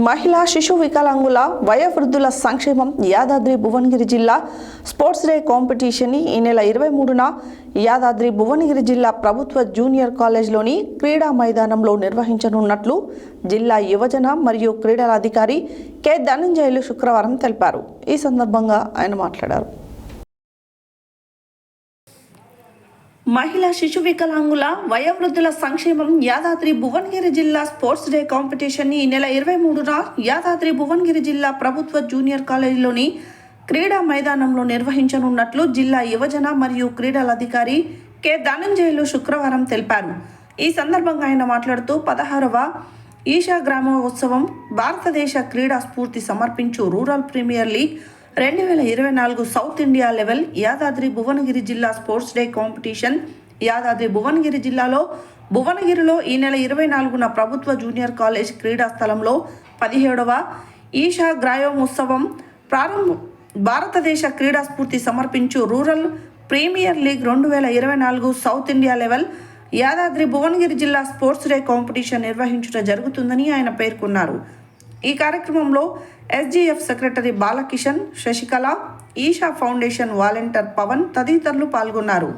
మహిళా శిశు వికలాంగుల వయోవృద్ధుల సంక్షేమం యాదాద్రి భువనగిరి జిల్లా స్పోర్ట్స్ డే కాంపిటీషన్ ఈ నెల 23న యాదాద్రి భువనగిరి జిల్లా ప్రభుత్వ జూనియర్ కాలేజ్లోని క్రీడా మైదానంలో నిర్వహించనున్నట్లు జిల్లా యువజన మరియు క్రీడల అధికారి కె ధనంజయులు శుక్రవారం తెలిపారు. ఈ సందర్భంగా ఆయన మాట్లాడారు. మహిళా శిశు వికలాంగుల వయోవృద్ధుల సంక్షేమం యాదాద్రి భువనగిరి జిల్లా స్పోర్ట్స్ డే కాంపిటీషన్ ఈ నెల 23న యాదాద్రి భువనగిరి జిల్లా ప్రభుత్వ జూనియర్ కాలేజీలోని క్రీడా మైదానంలో నిర్వహించనున్నట్లు జిల్లా యువజన మరియు క్రీడల అధికారి కె ధనంజయులు శుక్రవారం తెలిపారు. ఈ సందర్భంగా ఆయన మాట్లాడుతూ 16వ ఈషా గ్రామోత్సవం భారతదేశ క్రీడా స్ఫూర్తి సమర్పించు rural premier league 2024 south India level Yadadri Bhuvanagiri జిల్లా sports day competition Yadadri Bhuvanagiri జిల్లాలో భువనగిరిలో ఈ నెల 24న ప్రభుత్వ జూనియర్ కాలేజ్ క్రీడా స్థలంలో 17వ ఈషా గ్రామోత్సవం ప్రారంభం భారతదేశ క్రీడా స్ఫూర్తి సమర్పించు rural premier league 2024 south India level Yadadri Bhuvanagiri జిల్లా స్పోర్ట్స్ డే కాంపిటీషన్ నిర్వహించడం జరుగుతుందని ఆయన పేర్కొన్నారు. ఈ కార్యక్రమంలో SGF secretary Balakishan, Sasikala, Isha Foundation volunteer Pavan తదితరులు పాల్గొన్నారు.